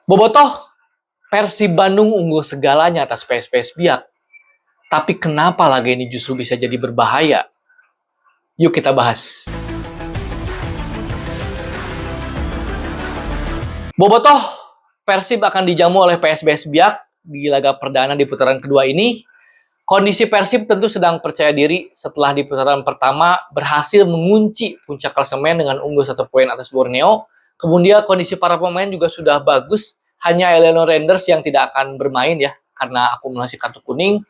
Bobotoh, Persib Bandung unggul segalanya atas PSPS Biak. Tapi kenapa laga ini justru bisa jadi berbahaya? Yuk kita bahas. Bobotoh, Persib akan dijamu oleh PSBS Biak di laga perdana di putaran kedua ini. Kondisi Persib tentu sedang percaya diri setelah di putaran pertama berhasil mengunci puncak klasemen dengan unggul 1 poin atas Borneo. Kemudian kondisi para pemain juga sudah bagus, hanya Eleanor Renders yang tidak akan bermain ya karena akumulasi kartu kuning.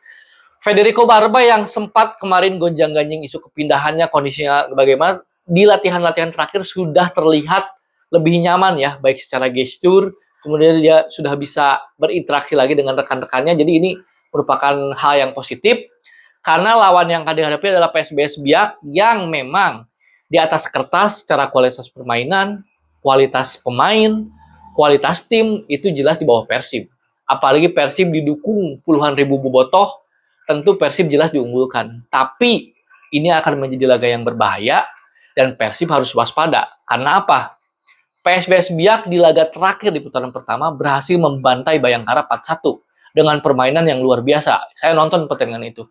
Federico Barba yang sempat kemarin gonjang-ganjing isu kepindahannya, kondisinya bagaimana, di latihan-latihan terakhir sudah terlihat lebih nyaman ya, baik secara gestur, kemudian dia sudah bisa berinteraksi lagi dengan rekan-rekannya. Jadi ini merupakan hal yang positif karena lawan yang akan dihadapi adalah PSBS Biak yang memang di atas kertas secara kualitas permainan, kualitas pemain, kualitas tim itu jelas di bawah Persib. Apalagi Persib didukung puluhan ribu bobotoh, tentu Persib jelas diunggulkan. Tapi ini akan menjadi laga yang berbahaya dan Persib harus waspada. Karena apa? PSBS Biak di laga terakhir di putaran pertama berhasil membantai Bayangkara 4-1 dengan permainan yang luar biasa. Saya nonton pertandingan itu.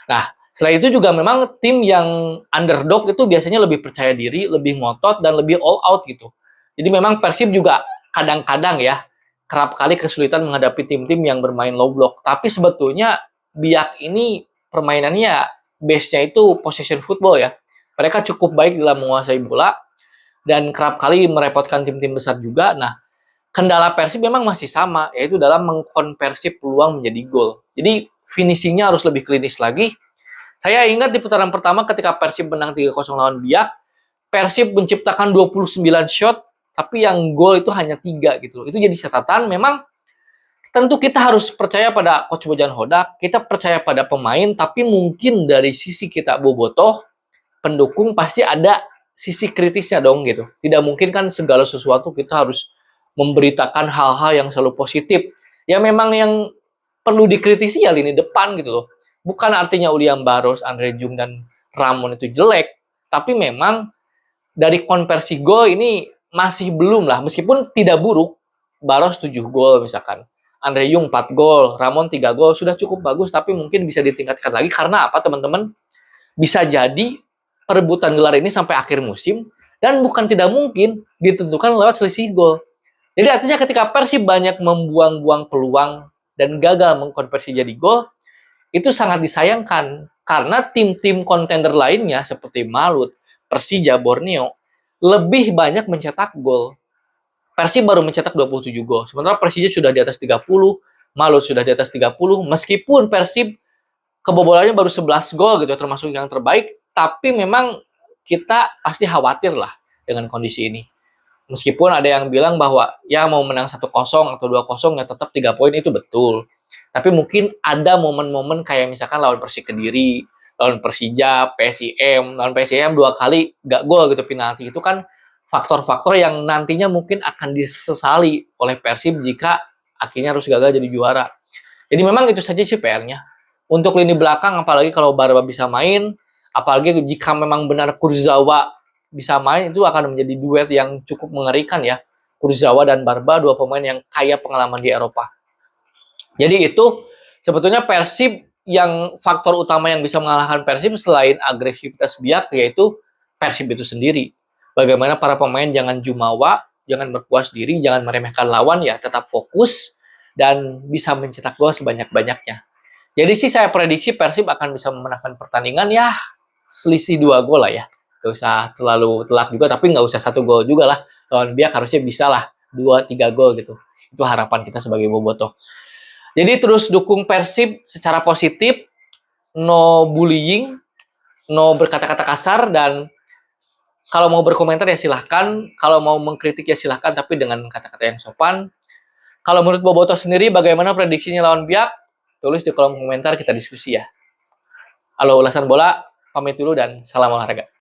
Nah, setelah itu juga memang tim yang underdog itu biasanya lebih percaya diri, lebih ngotot, dan lebih all out gitu. Jadi memang Persib juga kadang-kadang ya, kerap kali kesulitan menghadapi tim-tim yang bermain low block. Tapi sebetulnya Biak ini permainannya base-nya itu possession football ya. Mereka cukup baik dalam menguasai bola, dan kerap kali merepotkan tim-tim besar juga. Nah, kendala Persib memang masih sama, yaitu dalam mengkonversi peluang menjadi gol. Jadi finishingnya harus lebih klinis lagi. Saya ingat di putaran pertama ketika Persib menang 3-0 lawan Biak, Persib menciptakan 29 shot, tapi yang gol itu hanya 3 gitu. Itu jadi catatan. Memang tentu kita harus percaya pada Coach Bojan Hodak, kita percaya pada pemain, tapi mungkin dari sisi kita bobotoh, pendukung pasti ada sisi kritisnya dong gitu. Tidak mungkin kan segala sesuatu kita harus memberitakan hal-hal yang selalu positif. Ya memang yang perlu dikritisi ya lini depan gitu loh. Bukan artinya William Barros, Andre Jung, dan Ramon itu jelek. Tapi memang dari konversi gol ini masih belum lah. Meskipun tidak buruk, Barros 7 gol misalkan. Andre Jung 4 gol, Ramon 3 gol, sudah cukup bagus. Tapi mungkin bisa ditingkatkan lagi. Karena apa teman-teman? Bisa jadi perebutan gelar ini sampai akhir musim, dan bukan tidak mungkin ditentukan lewat selisih gol. Jadi artinya ketika Persib banyak membuang-buang peluang dan gagal mengkonversi jadi gol, itu sangat disayangkan karena tim-tim kontender lainnya seperti Malut, Persija, Borneo lebih banyak mencetak gol. Persib baru mencetak 27 gol, sementara Persija sudah di atas 30, Malut sudah di atas 30, meskipun Persib kebobolannya baru 11 gol gitu, termasuk yang terbaik, tapi memang kita pasti khawatir lah dengan kondisi ini. Meskipun ada yang bilang bahwa ya mau menang 1-0 atau 2-0 ya tetap 3 poin itu betul. Tapi mungkin ada momen-momen kayak misalkan lawan Persik Kediri, lawan Persija, PSIM, lawan PSIM 2 kali gak gol gitu penalti. Itu kan faktor-faktor yang nantinya mungkin akan disesali oleh Persib jika akhirnya harus gagal jadi juara. Jadi memang itu saja sih PR-nya. Untuk lini belakang, apalagi kalau Barba bisa main, apalagi jika memang benar Kurzawa bisa main, itu akan menjadi duet yang cukup mengerikan ya. Kurzawa dan Barba, dua pemain yang kaya pengalaman di Eropa. Jadi itu sebetulnya Persib yang faktor utama yang bisa mengalahkan Persib selain agresivitas Biak, yaitu Persib itu sendiri. Bagaimana para pemain jangan jumawa, jangan berpuas diri, jangan meremehkan lawan ya, tetap fokus dan bisa mencetak gol sebanyak-banyaknya. Jadi sih saya prediksi Persib akan bisa memenangkan pertandingan ya selisih 2 gol lah ya. Gak usah terlalu telak juga, tapi nggak usah 1 gol juga lah. Lawan Biak harusnya bisa lah 2-3 gol gitu. Itu harapan kita sebagai bobotoh. Jadi terus dukung Persib secara positif, no bullying, no berkata-kata kasar, dan kalau mau berkomentar ya silahkan, kalau mau mengkritik ya silahkan, tapi dengan kata-kata yang sopan. Kalau menurut bobotoh sendiri bagaimana prediksinya lawan Biak? Tulis di kolom komentar, kita diskusi ya. Halo ulasan bola, pamit dulu dan salam olahraga.